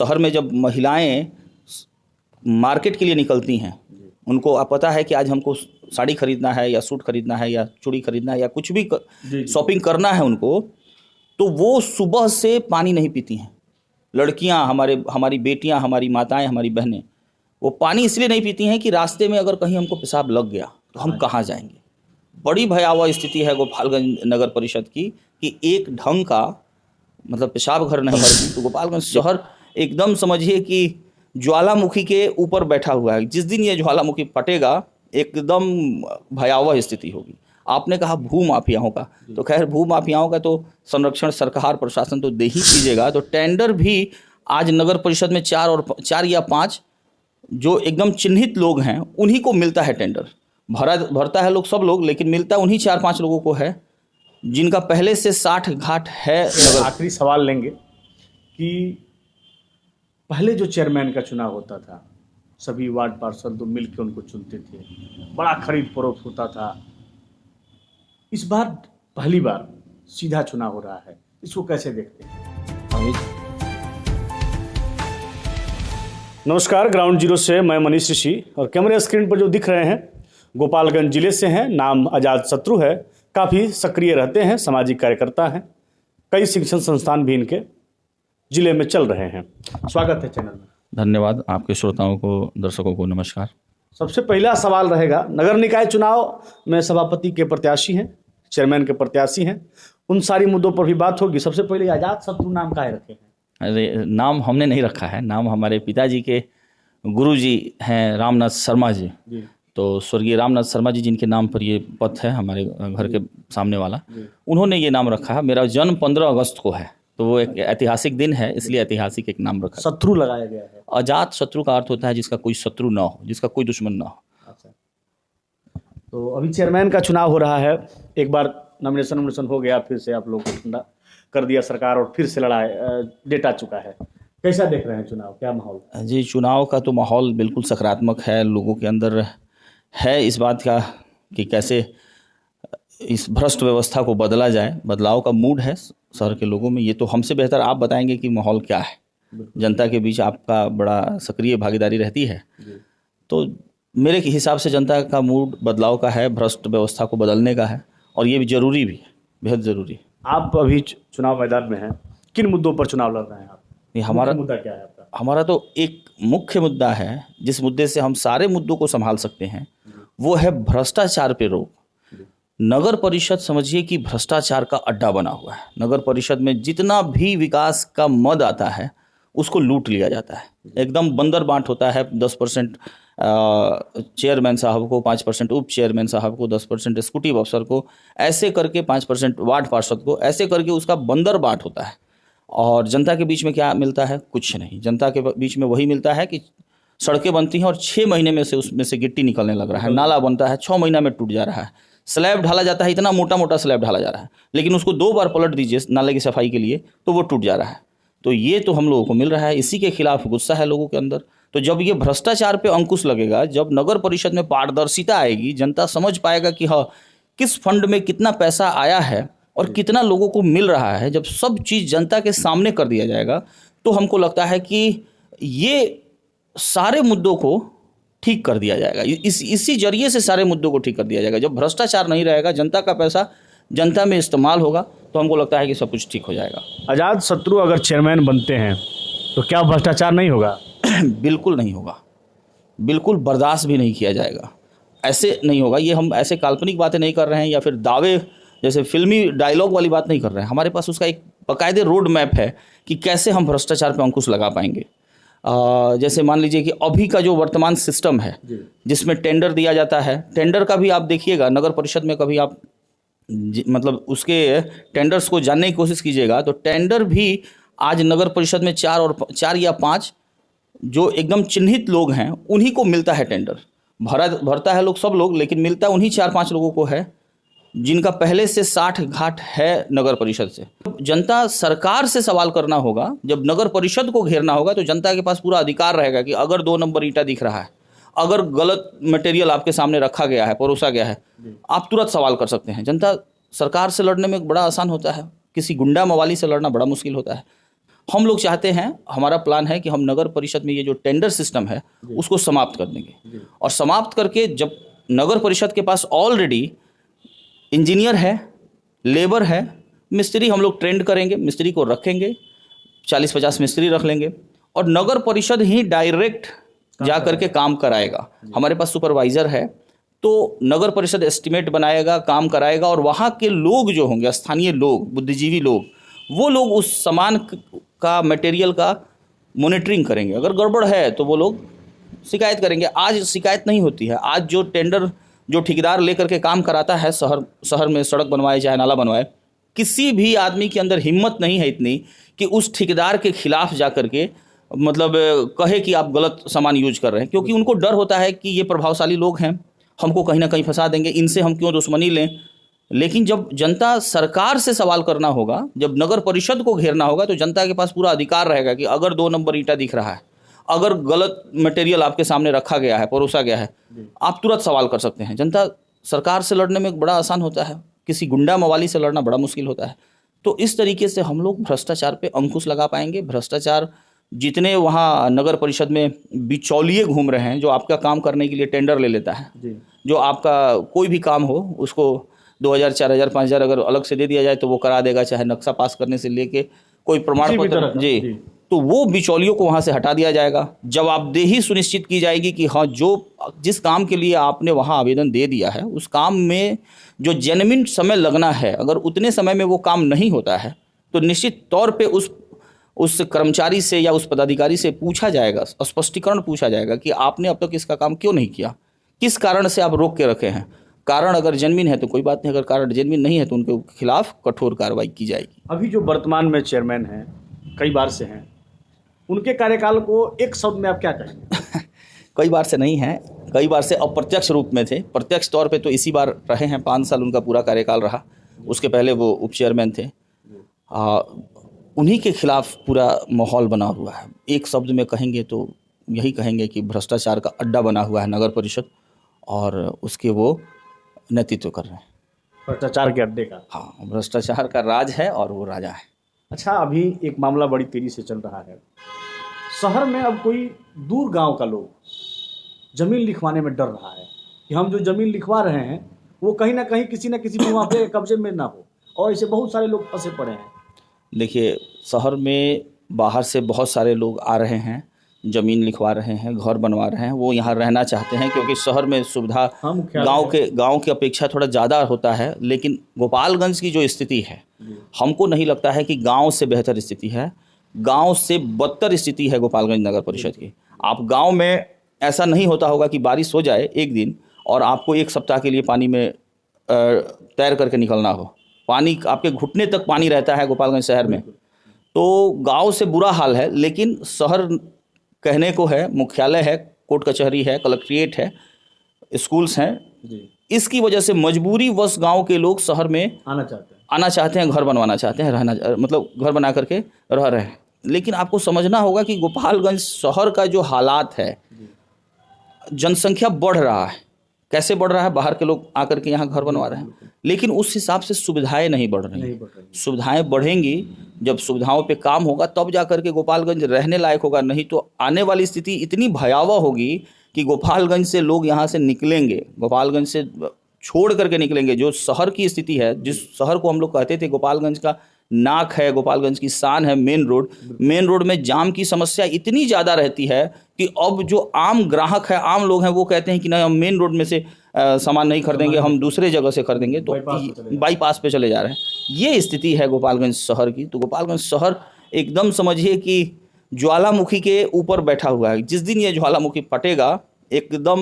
शहर में जब महिलाएं मार्केट के लिए निकलती हैं, उनको आप पता है कि आज हमको साड़ी खरीदना है या सूट खरीदना है या चूड़ी खरीदना है या कुछ भी शॉपिंग करना है उनको, तो वो सुबह से पानी नहीं पीती हैं। लड़कियां, हमारी बेटियां, हमारी माताएं, हमारी बहनें, वो पानी इसलिए नहीं पीती हैं कि रास्ते में अगर कहीं हमको पेशाब लग गया तो हम कहाँ जाएंगे। बड़ी भयावह स्थिति है गोपालगंज नगर परिषद की कि एक ढंग का मतलब पेशाब घर नहीं है। तो गोपालगंज शहर एकदम समझिए कि ज्वालामुखी के ऊपर बैठा हुआ है। जिस दिन ये ज्वालामुखी फटेगा एकदम भयावह स्थिति होगी। आपने कहा भू माफियाओं का, तो खैर भू माफियाओं का तो संरक्षण सरकार प्रशासन तो दे ही कीजिएगा। तो टेंडर भी आज नगर परिषद में 4 या 5 जो एकदम चिन्हित लोग हैं उन्हीं को मिलता है टेंडर। भरता है लोग, सब लोग, लेकिन मिलता उन्हीं 4-5 लोगों को है जिनका पहले से 60 घाट है। आखिरी सवाल लेंगे कि पहले जो चेयरमैन का चुनाव होता था, सभी वार्ड पार्षद तो मिलकर उनको चुनते थे, बड़ा खरीद फरोख्त होता था। इस बार पहली बार सीधा चुनाव हो रहा है, इसको कैसे देखते हैं? नमस्कार, ग्राउंड जीरो से मैं मनीष ऋषि और कैमरे स्क्रीन पर जो दिख रहे हैं गोपालगंज जिले से हैं। नाम आजाद शत्रु है, काफ़ी सक्रिय रहते हैं, सामाजिक कार्यकर्ता हैं, कई शिक्षण संस्थान भी इनके जिले में चल रहे हैं। स्वागत है चैनल में। धन्यवाद। आपके श्रोताओं को, दर्शकों को नमस्कार। सबसे पहला सवाल रहेगा, नगर निकाय चुनाव में सभापति के प्रत्याशी हैं, चेयरमैन के प्रत्याशी हैं, उन सारी मुद्दों पर भी बात होगी। सबसे पहले आजाद शत्रु नाम काहे रखे हैं? अरे, नाम हमने नहीं रखा है, नाम हमारे पिताजी के गुरुजी हैं रामनाथ शर्मा जी। तो स्वर्गीय रामनाथ शर्मा जी जिनके नाम पर ये पथ है हमारे घर के सामने वाला, उन्होंने ये नाम रखा है। मेरा जन्म 15 अगस्त को है, तो वो एक ऐतिहासिक दिन है, इसलिए ऐतिहासिक एक नाम रखा। शत्रु लगाया गया है। अजात शत्रु का अर्थ होता है जिसका कोई शत्रु ना हो, जिसका कोई दुश्मन ना हो। अच्छा, तो अभी चेयरमैन का चुनाव हो रहा है, एक बार नॉमिनेशन हो गया, फिर से आप लोग को ठंडा कर दिया सरकार और फिर से लड़ाई डेट आ चुका है। कैसा देख रहे हैं चुनाव, क्या माहौल? जी, चुनाव का तो माहौल बिल्कुल सकारात्मक है। लोगों के अंदर है इस बात का कि कैसे इस भ्रष्ट व्यवस्था को बदला जाए, बदलाव का मूड है शहर के लोगों में। ये तो हमसे बेहतर आप बताएंगे कि माहौल क्या है। जनता के बीच आपका बड़ा सक्रिय भागीदारी रहती है, तो मेरे हिसाब से जनता का मूड बदलाव का है, भ्रष्ट व्यवस्था को बदलने का है, और ये भी जरूरी भी है, बेहद ज़रूरी। आप अभी चुनाव मैदान में हैं, किन मुद्दों पर चुनाव लड़ रहे हैं आप? हमारा मुद्दा क्या है आपका? हमारा तो एक मुख्य मुद्दा है, जिस मुद्दे से हम सारे मुद्दों को संभाल सकते हैं, वो है भ्रष्टाचार पे रोक। नगर परिषद समझिए कि भ्रष्टाचार का अड्डा बना हुआ है। नगर परिषद में जितना भी विकास का मद आता है उसको लूट लिया जाता है। एकदम बंदर बांट होता है। 10% चेयरमैन साहब को, 5% उप चेयरमैन साहब को, 10% एग्जीक्यूटिव अफसर को, ऐसे करके 5% वार्ड पार्षद को, ऐसे करके उसका बंदर बांट होता है। और जनता के बीच में क्या मिलता है? कुछ नहीं। जनता के बीच में वही मिलता है कि सड़कें बनती हैं और 6 महीने में से उसमें से गिट्टी निकलने लग रहा है। नाला बनता है, 6 महीना में टूट जा रहा है। स्लैब ढाला जाता है, इतना मोटा मोटा स्लैब ढाला जा रहा है, लेकिन उसको 2 बार पलट दीजिए नाले की सफाई के लिए तो वो टूट जा रहा है। तो ये तो हम लोगों को मिल रहा है। इसी के खिलाफ गुस्सा है लोगों के अंदर। तो जब ये भ्रष्टाचार पे अंकुश लगेगा, जब नगर परिषद में पारदर्शिता आएगी, जनता समझ पाएगा कि हाँ किस फंड में कितना पैसा आया है और कितना लोगों को मिल रहा है, जब सब चीज़ जनता के सामने कर दिया जाएगा, तो हमको लगता है कि ये सारे मुद्दों को ठीक कर दिया जाएगा। इसी जरिए से सारे मुद्दों को ठीक कर दिया जाएगा। जब भ्रष्टाचार नहीं रहेगा, जनता का पैसा जनता में इस्तेमाल होगा, तो हमको लगता है कि सब कुछ ठीक हो जाएगा। आजाद शत्रु अगर चेयरमैन बनते हैं तो क्या भ्रष्टाचार नहीं होगा? बिल्कुल नहीं होगा, बिल्कुल बर्दाश्त भी नहीं किया जाएगा। ऐसे नहीं होगा। ये हम ऐसे काल्पनिक बातें नहीं कर रहे हैं या फिर दावे जैसे फिल्मी डायलॉग वाली बात नहीं कर रहे हैं। हमारे पास उसका एक बाकायदे रोड मैप है कि कैसे हम भ्रष्टाचार पर अंकुश लगा पाएंगे। जैसे मान लीजिए कि अभी का जो वर्तमान सिस्टम है जिसमें टेंडर दिया जाता है, टेंडर का भी आप देखिएगा नगर परिषद में, कभी आप मतलब उसके टेंडर्स को जानने की कोशिश कीजिएगा, तो टेंडर भी आज नगर परिषद में 4 या 5 जो एकदम चिन्हित लोग हैं उन्हीं को मिलता है टेंडर। भरता है लोग, सब लोग, लेकिन मिलता उन्हीं 4-5 लोगों को है जिनका पहले से 60 घाट है नगर परिषद से। जनता सरकार से सवाल करना होगा। जब नगर परिषद को घेरना होगा तो जनता के पास पूरा अधिकार रहेगा कि अगर 2 नंबर ईंटा दिख रहा है, अगर गलत मटेरियल आपके सामने रखा गया है, परोसा गया है, आप तुरंत सवाल कर सकते हैं। जनता सरकार से लड़ने में बड़ा आसान होता है, किसी गुंडा मवाली से लड़ना बड़ा मुश्किल होता है। हम लोग चाहते हैं, हमारा प्लान है कि हम नगर परिषद में ये जो टेंडर सिस्टम है उसको समाप्त कर देंगे, और समाप्त करके जब नगर परिषद के पास ऑलरेडी इंजीनियर है, लेबर है, मिस्त्री हम लोग ट्रेंड करेंगे, मिस्त्री को रखेंगे, 40-50 मिस्त्री रख लेंगे, और नगर परिषद ही डायरेक्ट जा करके काम कराएगा। हमारे पास सुपरवाइज़र है, तो नगर परिषद एस्टिमेट बनाएगा, काम कराएगा, और वहाँ के लोग जो होंगे, स्थानीय लोग, बुद्धिजीवी लोग, वो लोग उस सामान का, मटेरियल का मॉनिटरिंग करेंगे। अगर गड़बड़ है तो वो लोग शिकायत करेंगे। आज शिकायत नहीं होती है। आज जो टेंडर, जो ठेकेदार लेकर के काम कराता है, शहर में सड़क बनवाए चाहे नाला बनवाए, किसी भी आदमी के अंदर हिम्मत नहीं है इतनी कि उस ठेकेदार के खिलाफ जा करके मतलब कहे कि आप गलत सामान यूज कर रहे हैं, क्योंकि उनको डर होता है कि ये प्रभावशाली लोग हैं, हमको कहीं ना कहीं फंसा देंगे, इनसे हम क्यों दुश्मनी लें। लेकिन जब जनता सरकार से सवाल करना होगा, जब नगर परिषद को घेरना होगा, तो जनता के पास पूरा अधिकार रहेगा कि अगर 2 नंबर ईंटा दिख रहा है, अगर गलत मटेरियल आपके सामने रखा गया है, परोसा गया है, आप तुरंत सवाल कर सकते हैं। जनता सरकार से लड़ने में बड़ा आसान होता है, किसी गुंडा मवाली से लड़ना बड़ा मुश्किल होता है। तो इस तरीके से हम लोग भ्रष्टाचार पे अंकुश लगा पाएंगे। भ्रष्टाचार जितने वहाँ नगर परिषद में बिचौलिए घूम रहे हैं, जो आपका काम करने के लिए टेंडर ले लेता है, जो आपका कोई भी काम हो उसको 2000, 4000, 5000 अगर अलग से दे दिया जाए तो वो करा देगा, चाहे नक्शा पास करने से लेके कोई प्रमाण पत्र, जी, तो वो बिचौलियों को वहाँ से हटा दिया जाएगा। जवाबदेही सुनिश्चित की जाएगी कि हाँ, जिस काम के लिए आपने वहाँ आवेदन दे दिया है, उस काम में जो जेन्युइन समय लगना है, अगर उतने समय में वो काम नहीं होता है तो निश्चित तौर पे उस कर्मचारी से या उस पदाधिकारी से पूछा जाएगा, स्पष्टीकरण पूछा जाएगा कि आपने अब तक इसका काम क्यों नहीं किया, किस कारण से आप रोक के रखे हैं। कारण अगर जेन्युइन है तो कोई बात नहीं, अगर कारण जेन्युइन नहीं है तो उनके खिलाफ कठोर कार्रवाई की जाएगी। अभी जो वर्तमान में चेयरमैन हैं, कई बार से हैं, उनके कार्यकाल को एक शब्द में आप क्या कहेंगे? कई बार से नहीं है, कई बार से अप्रत्यक्ष रूप में थे। प्रत्यक्ष तौर पे तो इसी बार रहे हैं, 5 साल उनका पूरा कार्यकाल रहा। उसके पहले वो उप चेयरमैन थे। उन्हीं के खिलाफ पूरा माहौल बना हुआ है। एक शब्द में कहेंगे तो यही कहेंगे कि भ्रष्टाचार का अड्डा बना हुआ है नगर परिषद, और उसके वो नेतृत्व कर रहे हैं। भ्रष्टाचार के अड्डे का? हाँ, भ्रष्टाचार का राज है और वो राजा है। अच्छा, अभी एक मामला बड़ी तेजी से चल रहा है। शहर में अब कोई दूर गांव का लोग ज़मीन लिखवाने में डर रहा है कि हम जो ज़मीन लिखवा रहे हैं वो कहीं ना कहीं किसी न किसी मुआवजे के कब्जे में ना हो, और ऐसे बहुत सारे लोग फंसे पड़े हैं। देखिए, शहर में बाहर से बहुत सारे लोग आ रहे हैं, ज़मीन लिखवा रहे हैं, घर बनवा रहे हैं, वो यहाँ रहना चाहते हैं क्योंकि शहर में सुविधा गांव के अपेक्षा थोड़ा ज़्यादा होता है। लेकिन गोपालगंज की जो स्थिति है, हमको नहीं लगता है कि गांव से बेहतर स्थिति है, गांव से बदतर स्थिति है गोपालगंज नगर परिषद की। आप गांव में ऐसा नहीं होता होगा कि बारिश हो जाए एक दिन और आपको 1 सप्ताह के लिए पानी में तैर करके निकलना हो। पानी आपके घुटने तक पानी रहता है गोपालगंज शहर में। तो गांव से बुरा हाल है, लेकिन शहर कहने को है, मुख्यालय है, कोर्ट कचहरी है, कलेक्ट्रेट है, स्कूल्स हैं। इसकी वजह से मजबूरी वश गांव के लोग शहर में आना चाहते हैं, घर बनवाना चाहते हैं, रहना मतलब घर बना करके रह रहे हैं। लेकिन आपको समझना होगा कि गोपालगंज शहर का जो हालात है, जनसंख्या बढ़ रहा है। कैसे बढ़ रहा है? बाहर के लोग आकर के यहाँ घर बनवा रहे हैं, लेकिन उस हिसाब से सुविधाएं नहीं बढ़ रही। सुविधाएं बढ़ेंगी, जब सुविधाओं पे काम होगा तब जा करके गोपालगंज रहने लायक होगा। नहीं तो आने वाली स्थिति इतनी भयावह होगी कि गोपालगंज से लोग यहाँ से निकलेंगे, गोपालगंज से छोड़ करके निकलेंगे। जो शहर की स्थिति है, जिस शहर को हम लोग कहते थे गोपालगंज का नाक है, गोपालगंज की शान है, मेन रोड में जाम की समस्या इतनी ज़्यादा रहती है कि अब जो आम ग्राहक है, आम लोग हैं, वो कहते हैं कि नहीं, हम मेन रोड में से सामान नहीं खरीदेंगे, हम दूसरे जगह से खरीदेंगे, तो बाईपास पे चले जा रहे हैं। ये स्थिति है गोपालगंज शहर की। तो गोपालगंज शहर एकदम समझिए कि ज्वालामुखी के ऊपर बैठा हुआ है। जिस दिन ये ज्वालामुखी फटेगा, एकदम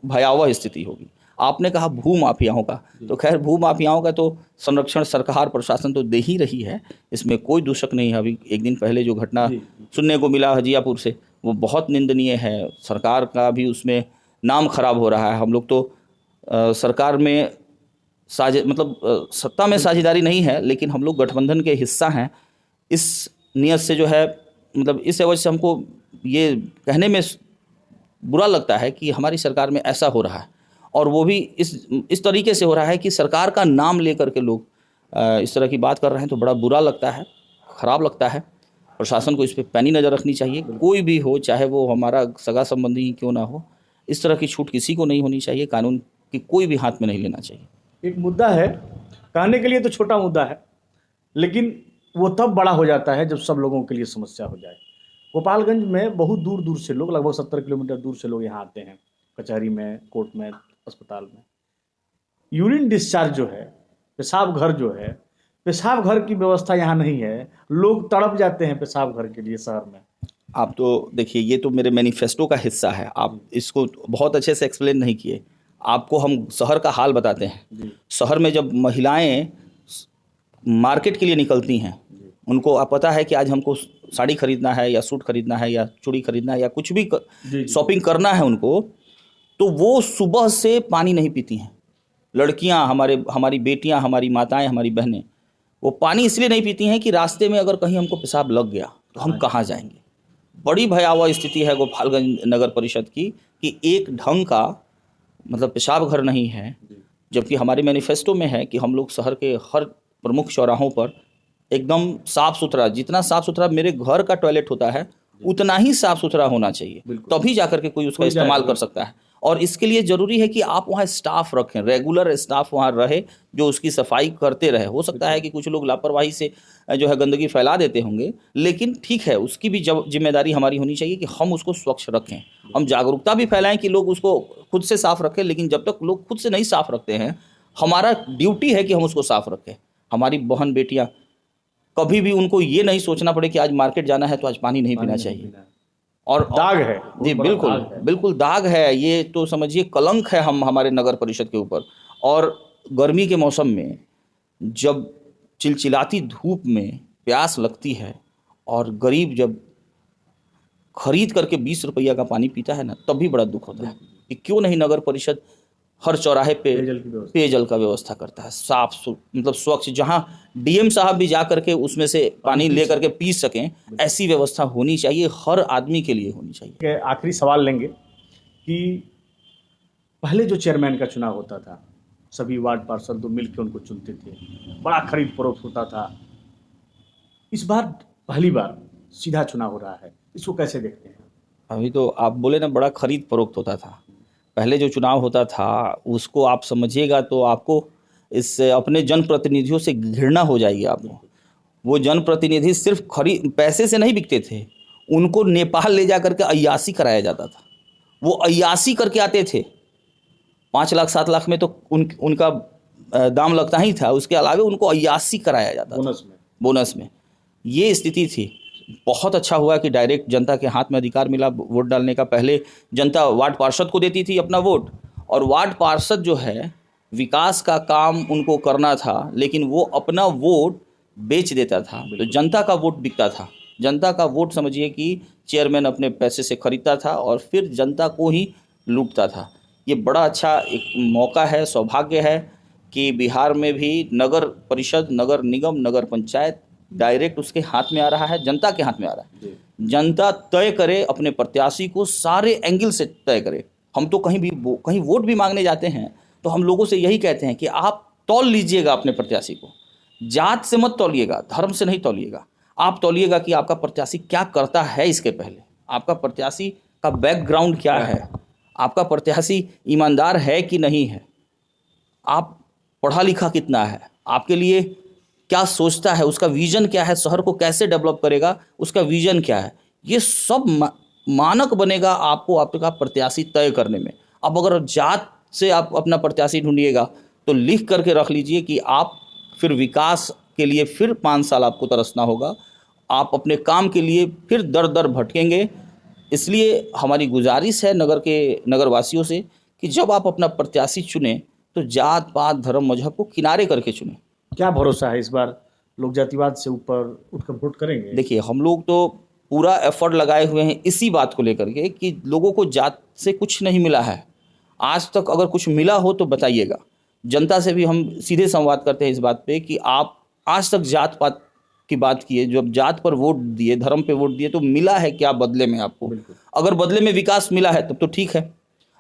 भयावह स्थिति होगी। आपने कहा भू माफियाओं का, तो खैर भू माफियाओं का तो संरक्षण सरकार प्रशासन तो दे ही रही है, इसमें कोई दुशक नहीं है। अभी एक दिन पहले जो घटना सुनने को मिला हजियापुर से, वो बहुत निंदनीय है। सरकार का भी उसमें नाम खराब हो रहा है। हम लोग तो सरकार में सत्ता में साझेदारी नहीं है, लेकिन हम लोग गठबंधन के हिस्सा हैं। इस नियत से जो है, मतलब इस वजह से हमको ये कहने में बुरा लगता है कि हमारी सरकार में ऐसा हो रहा है, और वो भी इस तरीके से हो रहा है कि सरकार का नाम लेकर के लोग इस तरह की बात कर रहे हैं। तो बड़ा बुरा लगता है, ख़राब लगता है। प्रशासन को इस पे पैनी नज़र रखनी चाहिए। कोई भी हो, चाहे वो हमारा सगा संबंधी ही क्यों ना हो, इस तरह की छूट किसी को नहीं होनी चाहिए। कानून की कोई भी हाथ में नहीं लेना चाहिए। एक मुद्दा है, कहने के लिए तो छोटा मुद्दा है, लेकिन वो तब बड़ा हो जाता है जब सब लोगों के लिए समस्या हो जाए। गोपालगंज में बहुत दूर दूर से लोग, लगभग 70 किलोमीटर दूर से लोग यहाँ आते हैं, कचहरी में, कोर्ट में, अस्पताल में। यूरिन डिस्चार्ज जो है, पेशाब घर जो है, पेशाब घर की व्यवस्था यहाँ नहीं है। लोग तड़प जाते हैं पेशाब घर के लिए शहर में। आप तो देखिए, ये तो मेरे मैनिफेस्टो का हिस्सा है, आप इसको बहुत अच्छे से एक्सप्लेन नहीं किए। आपको हम शहर का हाल बताते हैं। शहर में जब महिलाएं मार्केट के लिए निकलती हैं, उनको आप पता है कि आज हमको साड़ी खरीदना है या सूट खरीदना है या चूड़ी खरीदना है या कुछ भी शॉपिंग करना है उनको, तो वो सुबह से पानी नहीं पीती हैं। लड़कियां, हमारी बेटियां, हमारी माताएं, हमारी बहनें, वो पानी इसलिए नहीं पीती हैं कि रास्ते में अगर कहीं हमको पेशाब लग गया तो हम कहाँ जाएंगे। बड़ी भयावह स्थिति है गोपालगंज नगर परिषद की कि एक ढंग का मतलब पेशाब घर नहीं है। जबकि हमारे मैनिफेस्टो में है कि हम लोग शहर के हर प्रमुख चौराहों पर एकदम साफ़ सुथरा, जितना साफ़ सुथरा मेरे घर का टॉयलेट होता है उतना ही साफ़ सुथरा होना चाहिए, तभी जाकर के कोई उसका इस्तेमाल कर सकता है। और इसके लिए ज़रूरी है कि आप वहाँ स्टाफ रखें, रेगुलर स्टाफ वहाँ रहे जो उसकी सफाई करते रहे। हो सकता है कि कुछ लोग लापरवाही से जो है गंदगी फैला देते होंगे, लेकिन ठीक है, उसकी भी जिम्मेदारी हमारी होनी चाहिए कि हम उसको स्वच्छ रखें। हम जागरूकता भी फैलाएं कि लोग उसको खुद से साफ़ रखें, लेकिन जब तक लोग खुद से नहीं साफ़ रखते हैं, हमारा ड्यूटी है कि हम उसको साफ़ रखें। हमारी बहन बेटियाँ, कभी भी उनको ये नहीं सोचना पड़े कि आज मार्केट जाना है तो आज पानी नहीं पीना चाहिए। और दाग है जी, बिल्कुल दाग है। ये तो समझिए कलंक है हम हमारे नगर परिषद के ऊपर। और गर्मी के मौसम में जब चिलचिलाती धूप में प्यास लगती है और गरीब जब खरीद करके 20 रुपया का पानी पीता है ना, तब भी बड़ा दुख होता है कि क्यों नहीं नगर परिषद हर चौराहे पे पेयजल का व्यवस्था करता है, साफ मतलब स्वच्छ, जहाँ डीएम साहब भी जा करके उसमें से पानी ले करके पी सकें, ऐसी व्यवस्था होनी चाहिए, हर आदमी के लिए होनी चाहिए। आखिरी सवाल लेंगे कि पहले जो चेयरमैन का चुनाव होता था, सभी वार्ड पार्षद तो मिलकर उनको चुनते थे, बड़ा खरीद फरोख्त होता था। इस बार पहली बार सीधा चुनाव हो रहा है, इसको कैसे देखते हैं? अभी तो आप बोले ना, बड़ा खरीद फरोख्त होता था। पहले जो चुनाव होता था उसको आप समझिएगा तो आपको इससे अपने जनप्रतिनिधियों से घृणा हो जाएगी आपको। वो जनप्रतिनिधि सिर्फ पैसे से नहीं बिकते थे, उनको नेपाल ले जा करके अय्यासी कराया जाता था। वो अय्यासी करके आते थे, 5 लाख 7 लाख में तो उनका दाम लगता ही था, उसके अलावा उनको अय्यासी कराया जाता था बोनस में। ये स्थिति थी। बहुत अच्छा हुआ कि डायरेक्ट जनता के हाथ में अधिकार मिला वोट डालने का। पहले जनता वार्ड पार्षद को देती थी अपना वोट, और वार्ड पार्षद जो है विकास का काम उनको करना था, लेकिन वो अपना वोट बेच देता था, तो जनता का वोट बिकता था। जनता का वोट समझिए कि चेयरमैन अपने पैसे से खरीदता था और फिर जनता को ही लूटता था। ये बड़ा अच्छा एक मौका है, सौभाग्य है कि बिहार में भी नगर परिषद, नगर निगम, नगर पंचायत डायरेक्ट उसके हाथ में आ रहा है, जनता के हाथ में आ रहा है। जनता तय करे अपने प्रत्याशी को, सारे एंगल से तय करे। हम तो कहीं वोट भी मांगने जाते हैं तो हम लोगों से यही कहते हैं कि आप तौल लीजिएगा अपने प्रत्याशी को, जात से मत तौलिएगा, धर्म से नहीं तौलिएगा। आप तौलिएगा कि आपका प्रत्याशी क्या करता है, इसके पहले आपका प्रत्याशी का बैकग्राउंड क्या है, आपका प्रत्याशी ईमानदार है कि नहीं है, आप पढ़ा लिखा कितना है, आपके लिए क्या सोचता है, उसका विजन क्या है, शहर को कैसे डेवलप करेगा, उसका विजन क्या है। ये सब मानक बनेगा आपको आपका प्रत्याशी तय करने में। अब अगर जात से आप अपना प्रत्याशी ढूंढिएगा तो लिख करके रख लीजिए कि आप फिर विकास के लिए फिर 5 साल आपको तरसना होगा, आप अपने काम के लिए फिर दर दर भटकेंगे। इसलिए हमारी गुजारिश है नगरवासियों से कि जब आप अपना प्रत्याशी चुने तो जात पात धर्म मजहब को किनारे करके चुने। क्या भरोसा है इस बार लोग जातिवाद से ऊपर उठकर वोट करेंगे? देखिए, हम लोग तो पूरा एफर्ट लगाए हुए हैं इसी बात को लेकर के कि लोगों को जात से कुछ नहीं मिला है आज तक। अगर कुछ मिला हो तो बताइएगा। जनता से भी हम सीधे संवाद करते हैं इस बात पे कि आप आज तक जात पात की बात किए, जब जात पर वोट दिए, धर्म पे वोट दिए, तो मिला है क्या बदले में आपको? अगर बदले में विकास मिला है तब तो ठीक है,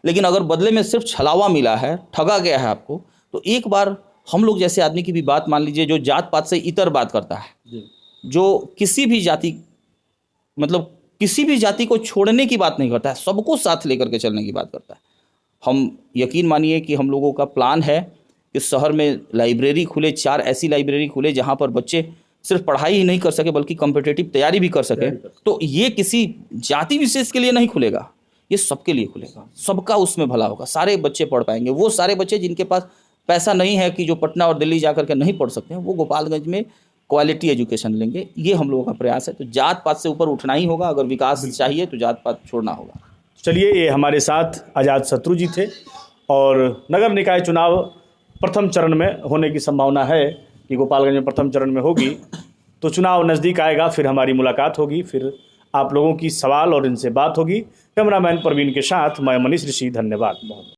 लेकिन अगर बदले में सिर्फ छलावा मिला है, ठगा गया है आपको, तो एक बार हम लोग जैसे आदमी की भी बात मान लीजिए, जो जात पात से इतर बात करता है, जो किसी भी जाति मतलब किसी भी जाति को छोड़ने की बात नहीं करता है, सबको साथ लेकर के चलने की बात करता है। हम यकीन मानिए कि हम लोगों का प्लान है कि शहर में लाइब्रेरी खुले, 4 ऐसी लाइब्रेरी खुले जहाँ पर बच्चे सिर्फ पढ़ाई ही नहीं कर सके बल्कि कॉम्पिटिटिव तैयारी भी कर सके। तो ये किसी जाति विशेष के लिए नहीं खुलेगा, ये सबके लिए खुलेगा, सबका उसमें भला होगा, सारे बच्चे पढ़ पाएंगे। वो सारे बच्चे जिनके पास पैसा नहीं है कि जो पटना और दिल्ली जा करके नहीं पढ़ सकते हैं, वो गोपालगंज में क्वालिटी एजुकेशन लेंगे। ये हम लोगों का प्रयास है। तो जात पात से ऊपर उठना ही होगा, अगर विकास चाहिए तो जात पात छोड़ना होगा। चलिए, ये हमारे साथ आज़ाद शत्रु जी थे और नगर निकाय चुनाव प्रथम चरण में होने की संभावना है कि गोपालगंज में प्रथम चरण में होगी। तो चुनाव नज़दीक आएगा, फिर हमारी मुलाकात होगी, फिर आप लोगों की सवाल और इनसे बात होगी। कैमरामैन प्रवीण के साथ मैं मनीष ऋषि, धन्यवाद।